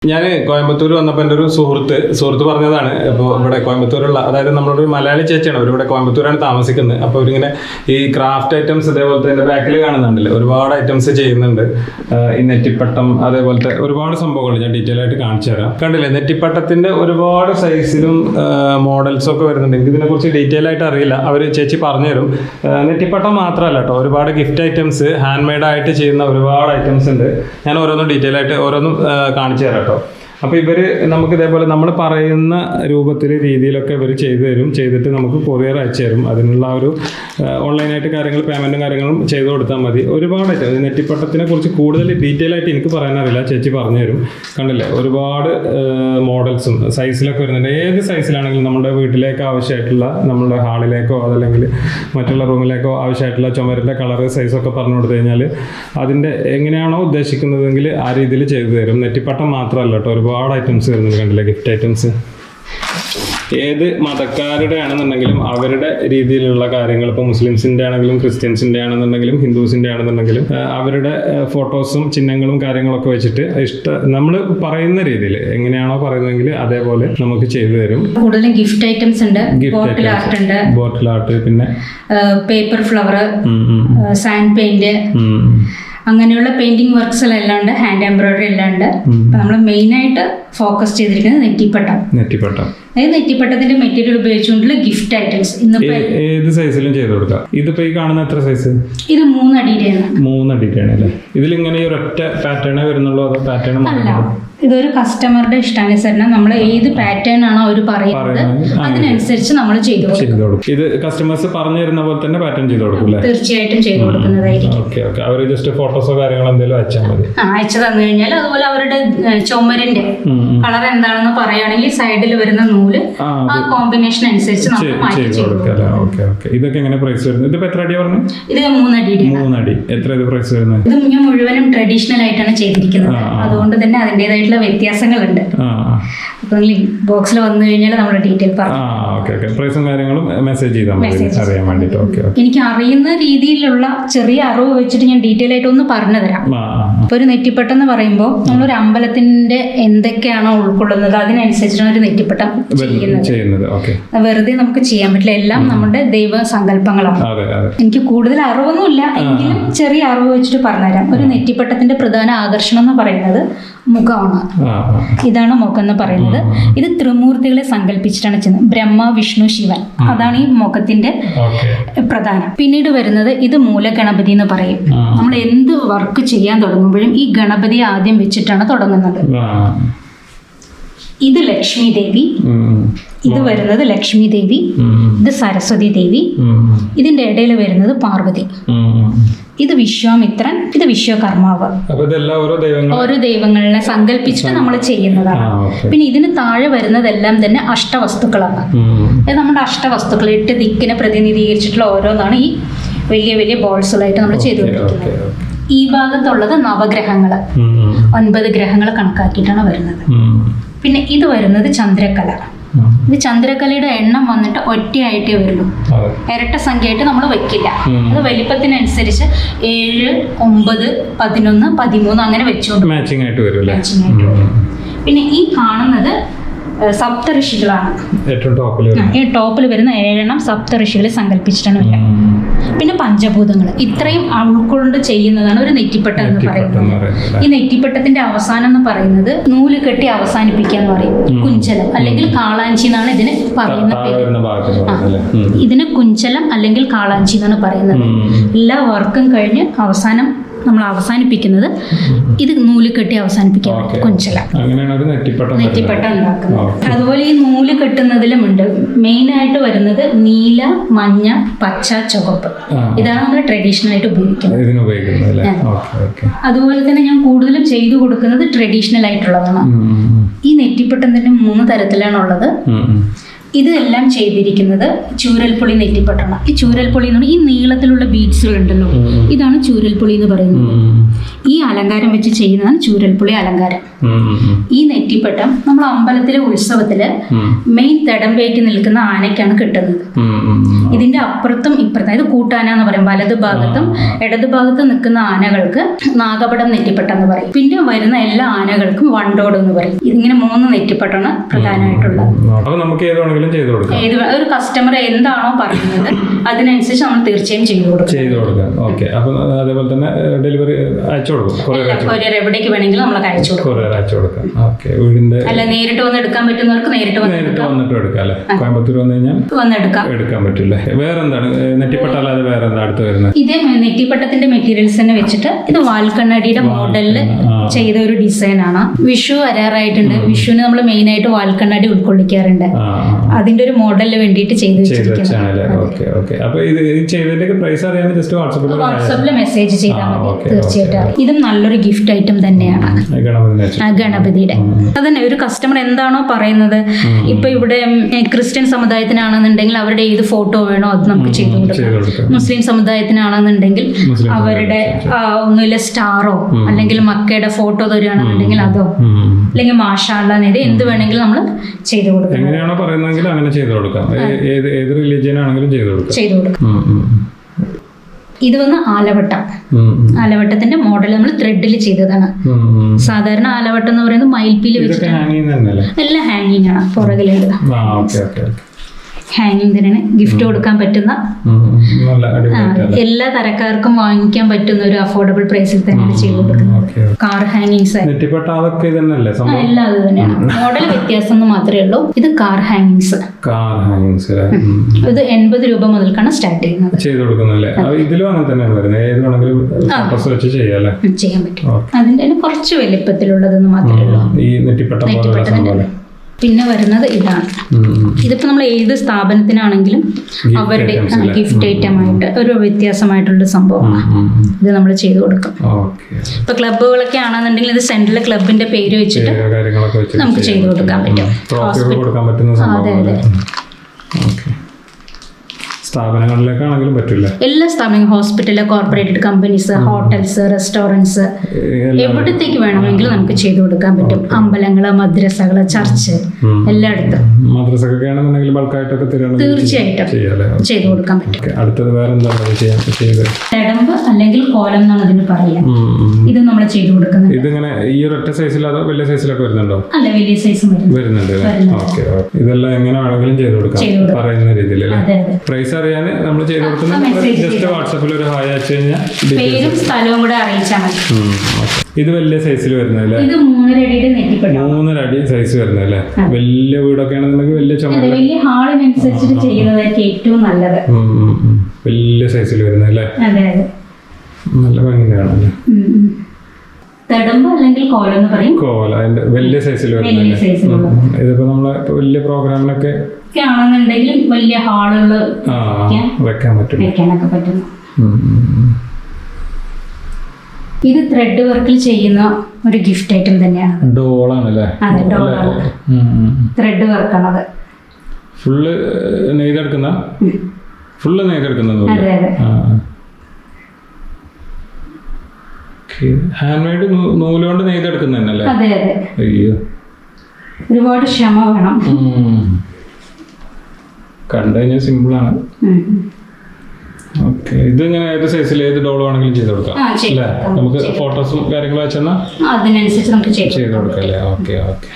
ഞാൻ കോയമ്പത്തൂർ വന്നപ്പോൾ എൻ്റെ ഒരു സുഹൃത്ത് പറഞ്ഞതാണ്. ഇപ്പോൾ ഇവിടെ കോയമ്പത്തൂരുള്ള, അതായത് നമ്മളൊരു മലയാളി ചേച്ചിയാണ്, അവരിവിടെ കോയമ്പത്തൂരാണ് താമസിക്കുന്നത്. അപ്പോൾ അവരിങ്ങനെ ഈ ക്രാഫ്റ്റ് ഐറ്റംസ് ഇതേപോലത്തെ എൻ്റെ ബാക്കിൽ കാണുന്നുണ്ടല്ലേ, ഒരുപാട് ഐറ്റംസ് ചെയ്യുന്നുണ്ട്. ഈ നെറ്റിപ്പട്ടം അതേപോലത്തെ ഒരുപാട് സംഭവങ്ങൾ ഞാൻ ഡീറ്റെയിൽ ആയിട്ട് കാണിച്ചു തരാം. കണ്ടില്ലേ, നെറ്റിപ്പട്ടത്തിൻ്റെ ഒരുപാട് സൈസിലും മോഡൽസും ഒക്കെ വരുന്നുണ്ട്. എനിക്ക് ഇതിനെക്കുറിച്ച് ഡീറ്റെയിൽ ആയിട്ട് അറിയില്ല, അവർ ചേച്ചി പറഞ്ഞുതരും. നെറ്റിപ്പട്ടം മാത്രമല്ല കേട്ടോ, ഒരുപാട് ഗിഫ്റ്റ് ഐറ്റംസ് ഹാൻഡ് മെയ്ഡ് ആയിട്ട് ചെയ്യുന്ന ഒരുപാട് ഐറ്റംസ് ഉണ്ട്. ഞാൻ ഓരോന്നും ഡീറ്റെയിൽ ആയിട്ട് ഓരോന്നും കാണിച്ചു തരാം. അപ്പോൾ ഇവർ നമുക്ക് ഇതേപോലെ നമ്മൾ പറയുന്ന രൂപത്തിൽ രീതിയിലൊക്കെ ഇവർ ചെയ്തു തരും. ചെയ്തിട്ട് നമുക്ക് കൊറിയർ അയച്ചു തരും. അതിനുള്ള ഒരു ഓൺലൈനായിട്ട് കാര്യങ്ങൾ പേയ്മെൻറ്റും കാര്യങ്ങളും ചെയ്തു കൊടുത്താൽ മതി. ഒരുപാട് നെറ്റിപ്പട്ടത്തിനെ കുറിച്ച് കൂടുതൽ ഡീറ്റെയിൽ ആയിട്ട് എനിക്ക് പറയാനറിയില്ല, ചേച്ചി പറഞ്ഞു തരും. കണ്ടില്ലേ, ഒരുപാട് മോഡൽസും സൈസിലൊക്കെ വരുന്നുണ്ട്. ഏത് സൈസിലാണെങ്കിലും നമ്മുടെ വീട്ടിലേക്ക് ആവശ്യമായിട്ടുള്ള, നമ്മുടെ ഹാളിലേക്കോ അതല്ലെങ്കിൽ മറ്റുള്ള റൂമിലേക്കോ ആവശ്യമായിട്ടുള്ള ചുമരിൻ്റെ കളറ് സൈസൊക്കെ പറഞ്ഞു കൊടുത്തു കഴിഞ്ഞാൽ അതിൻ്റെ എങ്ങനെയാണോ ഉദ്ദേശിക്കുന്നതെങ്കിൽ ആ രീതിയിൽ ചെയ്തു തരും. നെറ്റിപ്പട്ടം മാത്രമല്ല കേട്ടോ, ഒരുപാട് ഐറ്റംസ് വരുന്നുണ്ട്. കണ്ടില്ലേ, ഗിഫ്റ്റ് ഐറ്റംസ്. ഏത് മതക്കാരുടെ ആണെന്നുണ്ടെങ്കിലും അവരുടെ രീതിയിലുള്ള കാര്യങ്ങൾ, ഇപ്പോൾ മുസ്ലിംസിൻ്റെ ആണെങ്കിലും ക്രിസ്ത്യൻസിൻ്റെ ആണെന്നുണ്ടെങ്കിലും ഹിന്ദുസിൻ്റെ ആണെന്നുണ്ടെങ്കിലും അവരുടെ ഫോട്ടോസും ചിഹ്നങ്ങളും കാര്യങ്ങളൊക്കെ വെച്ചിട്ട് നമ്മൾ പറയുന്ന രീതിയിൽ എങ്ങനെയാണോ പറയുന്നതെങ്കിൽ അതേപോലെ നമുക്ക് ചെയ്തു തരും. കൂടുതലും ഗിഫ്റ്റ് ഐറ്റംസ് ഉണ്ട്, ബോട്ടിൽ ആർട്ട്, പിന്നെ പേപ്പർ ഫ്ലവർ, സാൻഡ് പെയിന്റ്, അങ്ങനെയുള്ള പെയിന്റിംഗ് വർക്ക്സ് എല്ലാം ഉണ്ട്. ഹാൻഡ് എംബ്രോയിഡറി എല്ലാം ഉണ്ട്. നമ്മൾ മെയിൻ ആയിട്ട് ഫോക്കസ് ചെയ്തിരിക്കുന്നത് നെറ്റിപ്പട്ടം. അതായത് നെറ്റിപ്പട്ടത്തിന്റെ മെറ്റീരിയൽ ഉപയോഗിച്ചുകൊണ്ടുള്ള ഗിഫ്റ്റ് ഐറ്റംസ് ഏത് സൈസിലും ചെയ്ത് കൊടുക്കാം. ഇതിപ്പോ ഈ കാണുന്ന എത്ര സൈസ്? ഇത് 3 അടിയുടെയാണ്. 3 അടിയുടെയാണ് അല്ലേ? ഇതിലിങ്ങനെ ഒരൊറ്റ പാറ്റേണേ വരുന്നുള്ളൂ, അതോ പാറ്റേൺ അല്ല? ഇതൊരു കസ്റ്റമറുടെ ഇഷ്ടാനുസരണം നമ്മൾ ഏത് പാറ്റേൺ ആണോ അവർ പറയുന്നത് അതിനനുസരിച്ച് നമ്മൾ ചെയ്തു കൊടുക്കും. ഇത് കസ്റ്റമേഴ്സ് പറഞ്ഞു തരുന്ന പോലെ തന്നെ പാറ്റേൺ ചെയ്ത് കൊടുക്കും. തീർച്ചയായിട്ടും ചെയ്തു കൊടുക്കുന്നതായിരിക്കും. അവർ ജസ്റ്റ് ഫോട്ടോസോ കാര്യങ്ങളോ എന്തെങ്കിലും അയച്ചാൽ മതി. അയച്ചു തന്നു കഴിഞ്ഞാൽ അതുപോലെ അവരുടെ ചുമരിന്റെ കളർ എന്താണെന്ന് പറയുകയാണെങ്കിൽ സൈഡിൽ വരുന്ന നൂല് ആ കോമ്പിനേഷൻ അനുസരിച്ച് നമുക്ക് മാറ്റി ചെയ്തു കൊടുക്കാം. ഇതൊക്കെ എങ്ങനെ പ്രൈസ് വരുന്നത്? ഇതിപ്പോ എത്ര അടിയാ പറഞ്ഞത്? ഇത് 3 അടിയുടെ. 3 അടി. എത്ര ഇത് പ്രൈസ് വരുന്നത്? ഇത് ഞാൻ മുഴുവനും ട്രഡീഷണൽ ആയിട്ടാണ് ചെയ്തിരിക്കുന്നത്. അതുകൊണ്ട് തന്നെ അതിൻ്റെതായിട്ടുള്ള വ്യത്യാസങ്ങളുണ്ട്. അപ്പൊ ബോക്സിൽ വന്നു കഴിഞ്ഞാൽ നമ്മുടെ ഡീറ്റെയിൽ പറയാം. പ്രൈസും കാര്യങ്ങളും മെസ്സേജ് ചെയ്താൽ മതി അറിയാൻ വേണ്ടിയിട്ട്. എനിക്ക് അറിയുന്ന രീതിയിലുള്ള ചെറിയ അറിവ് വെച്ചിട്ട് ഞാൻ ഡീറ്റെയിൽ ആയിട്ട് ഒന്ന് പറഞ്ഞു തരാം. ഇപ്പൊ ഒരു നെറ്റിപ്പട്ടം എന്ന് പറയുമ്പോൾ നമ്മളൊരു അമ്പലത്തിന്റെ എന്തൊക്കെയാണോ ഉൾക്കൊള്ളുന്നത് അതിനനുസരിച്ചാണ് ഒരു നെറ്റിപ്പട്ടം ചെയ്യുന്നത്. വെറുതെ നമുക്ക് ചെയ്യാൻ പറ്റില്ല, എല്ലാം നമ്മുടെ ദൈവ സങ്കല്പങ്ങളാണ്. എനിക്ക് കൂടുതൽ അറിവൊന്നുമില്ല, എങ്കിലും ചെറിയ അറിവ് വെച്ചിട്ട് പറഞ്ഞുതരാം. ഒരു നെറ്റിപ്പട്ടത്തിന്റെ പ്രധാന ആകർഷണം എന്ന് പറയുന്നത് മുഖമാണ്. ഇതാണ് മുഖം എന്ന് പറയുന്നത്. ഇത് ത്രിമൂർത്തികളെ സങ്കല്പിച്ചിട്ടാണ് ചെയ്യുന്നത്. ബ്രഹ്മ, വിഷ്ണു, ശിവൻ, അതാണ് ഈ മുഖത്തിന്റെ പ്രധാനം. പിന്നീട് വരുന്നത് ഇത് മൂലഗണപതി എന്ന് പറയും. നമ്മൾ എന്ത് വർക്ക് ചെയ്യാൻ തുടങ്ങുമ്പോഴും ഈ ഗണപതിയെ ആദ്യം വെച്ചിട്ടാണ് തുടങ്ങുന്നത്. ഇത് ലക്ഷ്മി ദേവി, ഇത് വരുന്നത് ലക്ഷ്മി ദേവി, ഇത് സരസ്വതി ദേവി, ഇതിന്റെ ഇടയിൽ വരുന്നത് പാർവതി, ഇത് വിശ്വാമിത്രൻ, ഇത് വിശ്വകർമാവ്. ഓരോ ദൈവങ്ങളെ സങ്കല്പിച്ചിട്ട് നമ്മൾ ചെയ്യുന്നതാണ്. പിന്നെ ഇതിന് താഴെ വരുന്നതെല്ലാം തന്നെ അഷ്ടവസ്തുക്കളാണ്. നമ്മുടെ അഷ്ടവസ്തുക്കൾ 8 ദിക്കിനെ പ്രതിനിധീകരിച്ചിട്ടുള്ള ഓരോന്നാണ് ഈ വലിയ വലിയ ബോൾസുകളായിട്ട് നമ്മൾ ചെയ്തുകൊണ്ടിരിക്കുന്നത്. ഈ ഭാഗത്തുള്ളത് നവഗ്രഹങ്ങൾ, 9 ഗ്രഹങ്ങൾ കണക്കാക്കിയിട്ടാണ് വരുന്നത്. പിന്നെ ഇത് വരുന്നത് ചന്ദ്രക്കല. ഇത് ചന്ദ്രക്കലയുടെ എണ്ണം വന്നിട്ട് ഒറ്റയായിട്ടേ വരുള്ളൂ, ഇരട്ട സംഖ്യയായിട്ട് നമ്മൾ വെക്കില്ല. അത് വലിപ്പത്തിനനുസരിച്ച് 7, 9, 11, 13 അങ്ങനെ വെച്ചുകൊണ്ട് മാച്ചിങ് ആയിട്ട് വരും. പിന്നെ ഈ കാണുന്നത് സപ്തഋഷികളാണ്. ഈ ടോപ്പിൽ വരുന്ന 7 സപ്തഋഷികളെ സങ്കല്പിച്ചിട്ടാണ് വരിക. പിന്നെ പഞ്ചഭൂതങ്ങൾ, ഇത്രയും ഉൾക്കൊണ്ട് ചെയ്യുന്നതാണ് ഒരു നെറ്റിപ്പട്ടം എന്ന് പറയുന്നത്. ഈ നെറ്റിപ്പട്ടത്തിന്റെ അവസാനം എന്ന് പറയുന്നത് നൂല് കെട്ടി അവസാനിപ്പിക്കുക എന്ന് പറയും. കുഞ്ചലം അല്ലെങ്കിൽ കാളാഞ്ചി എന്നാണ് ഇതിന് പറയുന്ന പേര്. ഇതിന് കുഞ്ചലം അല്ലെങ്കിൽ കാളാഞ്ചി എന്നാണ് പറയുന്നത്. എല്ലാ വർക്കും കഴിഞ്ഞ് അവസാനം നമ്മൾ അവസാനിപ്പിക്കുന്നത് ഇത് നൂല് കെട്ടി അവസാനിപ്പിക്കാൻ കുഞ്ചലം, നെറ്റിപ്പട്ടം ഉണ്ടാക്കുന്നത്. അതുപോലെ ഈ നൂല് കെട്ടുന്നതിലും ഉണ്ട്. മെയിനായിട്ട് വരുന്നത് നീല, മഞ്ഞ, പച്ച, ചുവപ്പ്. ഇതാണ് നമ്മൾ ട്രഡീഷണൽ ആയിട്ട് ഉപയോഗിക്കുന്നത്. അതുപോലെ തന്നെ ഞാൻ കൂടുതലും ചെയ്തു കൊടുക്കുന്നത് ട്രഡീഷണൽ ആയിട്ടുള്ളതാണ്. ഈ നെറ്റിപ്പട്ടം തന്നെ 3 തരത്തിലാണുള്ളത്. ഇതെല്ലാം ചെയ്തിരിക്കുന്നത് ചൂരൽപ്പൊളി നെറ്റിപ്പട്ടാണ്. ഈ ചൂരൽപ്പൊളി എന്ന് പറഞ്ഞാൽ ഈ നീളത്തിലുള്ള ബീഡ്സുകൾ ഉണ്ടല്ലോ, ഇതാണ് ചൂരൽപ്പൊളി എന്ന് പറയുന്നത്. ഈ അലങ്കാരം വെച്ച് ചെയ്യുന്നതാണ് ചൂരൽപ്പൊളി അലങ്കാരം. ഈ നെറ്റിപ്പട്ടം നമ്മൾ അമ്പലത്തിലെ ഉത്സവത്തില് മെയിൻ തടംപേറ്റി നിൽക്കുന്ന ആനയ്ക്കാണ് കിട്ടുന്നത്. ഇതിന്റെ അപ്പുറത്തും ഇപ്പുറത്തും, അതായത് കൂട്ടാന എന്ന് പറയും, വലതു ഭാഗത്തും ഇടതു ഭാഗത്തും നിൽക്കുന്ന ആനകൾക്ക് നാഗപടം നെറ്റിപ്പട്ടം എന്ന് പറയും. പിന്നെ വരുന്ന എല്ലാ ആനകൾക്കും വണ്ടോട് എന്ന് പറയും. ഇതിങ്ങനെ 3 നെറ്റിപ്പട്ടാണ് പ്രധാനമായിട്ടുള്ളത്. ഏത് ഒരു കസ്റ്റമർ എന്താണോ പറയുന്നത് അതിനനുസരിച്ച് നമ്മൾ തീർച്ചയായും ചെയ്തു കൊടുക്കും. അതേപോലെ തന്നെ ഡെലിവറി അയച്ചു കൊടുക്കും. കൊറിയർ എവിടേക്ക് വേണമെങ്കിലും നമ്മൾ അയച്ചു കൊടുക്കും. അല്ല, നേരിട്ട് വന്ന് എടുക്കാൻ പറ്റുന്നവർക്ക് നേരിട്ട് വന്നിട്ട് എടുക്കാം അല്ലെ? കോയമ്പത്തൂർ വന്നു കഴിഞ്ഞാൽ എടുക്കാൻ പറ്റില്ല. വേറെന്താണ് നെറ്റിപ്പട്ട അല്ലാതെ വേറെ എന്താ അടുത്ത് വരുന്നത്? ഇതേ നെറ്റിപ്പട്ടത്തിന്റെ മെറ്റീരിയൽസ് തന്നെ വെച്ചിട്ട് ഇത് വാൽക്കണ്ണാടിയുടെ മോഡലില് ചെയ്ത ഒരു ഡിസൈൻ ആണ്. വിഷു വരാറായിട്ടുണ്ട്. വിഷുവിന് നമ്മൾ മെയിൻ ആയിട്ട് വാൽക്കണ്ണാടി ഉൾക്കൊള്ളിക്കാറുണ്ട്. അതിന്റെ ഒരു മോഡലിന് വേണ്ടിയിട്ട് ചെയ്ത് വാട്സാപ്പിൽ മെസ്സേജ് ചെയ്താൽ മതി. തീർച്ചയായിട്ടും ഇതും നല്ലൊരു ഗിഫ്റ്റ് ഐറ്റം തന്നെയാണ് ഗണപതിയുടെ. അതന്നെ, ഒരു കസ്റ്റമർ എന്താണോ പറയുന്നത്, ഇപ്പൊ ഇവിടെ ക്രിസ്ത്യൻ സമുദായത്തിനാണെന്നുണ്ടെങ്കിൽ അവരുടെ ഏത് ഫോട്ടോ വേണോ അത് നമുക്ക് ചെയ്തു കൊടുക്കാം. മുസ്ലിം സമുദായത്തിനാണെന്നുണ്ടെങ്കിൽ അവരുടെ ഒന്നുമില്ല സ്റ്റാറോ അല്ലെങ്കിൽ മക്കയുടെ ഫോട്ടോ തരികയാണെന്നുണ്ടെങ്കിൽ അതോ, അല്ലെങ്കിൽ മാഷാള്ള എന്ത് വേണമെങ്കിലും നമ്മൾ ചെയ്തു കൊടുക്കാം. എങ്ങനെയാണോ പറയുന്നതെങ്കിൽ അങ്ങനെ ചെയ്തു കൊടുക്കാം. ഏത് റിലീജിയൻ ആണെങ്കിലും ചെയ്തു കൊടുക്കാം. ഇത് വന്ന് ആലവട്ടം. ആലവട്ടത്തിന്റെ മോഡൽ നമ്മൾ ത്രെഡിൽ ചെയ്തതാണ്. സാധാരണ ആലവട്ടം എന്ന് പറയുന്നത് മയിൽപ്പീല് വെച്ചിട്ട് എല്ലാം ഹാങ്ങിങ് ആണ്. പുറകിലുള്ളത് ഹാങ്ങിങ് തന്നെയാണ്. ഗിഫ്റ്റ് കൊടുക്കാൻ പറ്റുന്ന എല്ലാ തരക്കാർക്കും വാങ്ങിക്കാൻ പറ്റുന്ന ഒരു അഫോർഡബിൾ പ്രൈസിൽ തന്നെയാണ് ചെയ്ത് കൊടുക്കുന്നത്. കാർ ഹാങ്ങിങ്സ് എല്ലാം അത് തന്നെയാണ്. മോഡൽ വ്യത്യാസം എന്ന് മാത്രമേ ഉള്ളൂ. ഇത് കാർ ഹാങ്ങിങ്സ്. ഇത് 80 രൂപ മുതൽക്കാണ് സ്റ്റാർട്ട് ചെയ്യുന്നത്. ചെയ്യാൻ പറ്റും. അതിന്റെ കുറച്ച് വലിപ്പത്തിലുള്ളതെന്ന് മാത്രമേ ഉള്ളൂ നെറ്റിപ്പട്ടത്തിന്റെ. പിന്നെ വരുന്നത് ഇതാണ്. ഇതിപ്പോ നമ്മൾ ഏത് സ്ഥാപനത്തിനാണെങ്കിലും അവരുടെ ഗിഫ്റ്റ് ഐറ്റം ആയിട്ട് ഒരു വ്യത്യാസമായിട്ടുള്ള സംഭവമാണ്. ഇത് നമ്മൾ ചെയ്തു കൊടുക്കും. ഇപ്പൊ ക്ലബ്ബുകളൊക്കെ ആണെന്നുണ്ടെങ്കിൽ ഇത് സെൻട്രൽ ക്ലബിന്റെ പേര് വെച്ചിട്ട് നമുക്ക് ചെയ്തു കൊടുക്കാൻ പറ്റും. അതെ അതെ. സ്ഥാപനങ്ങളിലേക്കാണെങ്കിലും പറ്റില്ല. എല്ലാ സ്ഥാപനങ്ങളും, ഹോസ്പിറ്റല്, കോർപ്പറേറ്റഡ് കമ്പനീസ്, ഹോട്ടൽസ്, റെസ്റ്റോറൻറ്റ്സ്, എവിടത്തേക്ക് വേണമെങ്കിലും നമുക്ക് ചെയ്തു കൊടുക്കാൻ പറ്റും. അമ്പലങ്ങള്, മദ്രസകള്, ചർച്ച്, എല്ലായിടത്തും തീർച്ചയായിട്ടും ചെയ്തു കൊടുക്കാൻ പറ്റും. തടമ്പ് അല്ലെങ്കിൽ കോലം എന്നാണ് ഇതിന് പറയാം. ഇത് നമ്മൾ ചെയ്തു കൊടുക്കുന്നത്. ഇതിങ്ങനെ ഈ ഒരൊറ്റ സൈസിലോ വലിയ സൈസിലൊക്കെ വരുന്നുണ്ടോ? അല്ല, വലിയ സൈസും വരുന്നുണ്ട്. ഇതെല്ലാം എങ്ങനെ വേണമെങ്കിലും ചെയ്തു കൊടുക്കാം പറയുന്ന രീതിയിൽ. പ്രൈസ് അറിയാൻ നമ്മൾ ചെയ്തു കൊടുക്കുന്നത് ജസ്റ്റ് വാട്സാപ്പിൽ ഒരു ഹായ് അയച്ചു കഴിഞ്ഞാൽ പേരും സ്ഥലവും കൂടെ അറിയിച്ചാൽ മതി. ഇത് വലിയ സൈസിൽ വരുന്നല്ലേ? ഇത് 3.5 അടി സൈസ് വരുന്നല്ലേ? വലിയ വീടൊക്കെ ആണെന്നുണ്ടെങ്കിൽ വലിയ ഹാളിനനുസരിച്ചിട്ട് ചെയ്യുന്നതായിരിക്കും ഏറ്റവും നല്ലത്. വലിയ സൈസിൽ വരുന്നല്ലേ? നല്ല ഭംഗിയാണല്ലേ? തടമ്പ് അല്ലെങ്കിൽ കോലം എന്ന് പറയും. കോല അതിന്റെ വലിയ സൈസിൽ വരുന്നല്ലേ? ഇതിപ്പോ നമ്മളെ വലിയ പ്രോഗ്രാമിനൊക്കെ ആണെന്നുണ്ടെങ്കിൽ വലിയ ഹാളുകൾ വെക്കാനൊക്കെ പറ്റുന്നു. ഇത് ത്രെഡ് വർക്കിൽ ചെയ്യുന്ന ഒരു ഗിഫ്റ്റ് ഐറ്റം തന്നെയാണ്. ഡോളാണല്ലേ? അതെ, ഡോളാണ്. ത്രെഡ് വർക്കാണത്. ഫുള്ള് നെയ്തെടുക്കുന്ന അതെ അതെ. ഹാൻഡ് മെയ്ഡ് നൂലുകൊണ്ട് നെയ്തെടുക്കുന്നതല്ലേ? അതെ അതെ. അയ്യോ, ഒരുപാട് ക്ഷമ വേണം. കണ്ടു കഴിഞ്ഞാൽ സിമ്പിളാണ്. ഓക്കെ, ഇത് ഇങ്ങനെ ഏത് സൈസിൽ ഏത് ഡോൾ വേണമെങ്കിലും ചെയ്ത് കൊടുക്കാം അല്ലേ? നമുക്ക് ഫോട്ടോസും കാര്യങ്ങളും വെച്ചെന്നാൽ അതിനനുസരിച്ച് നമുക്ക് ചെയ്ത് കൊടുക്കാം അല്ലേ? Okay okay.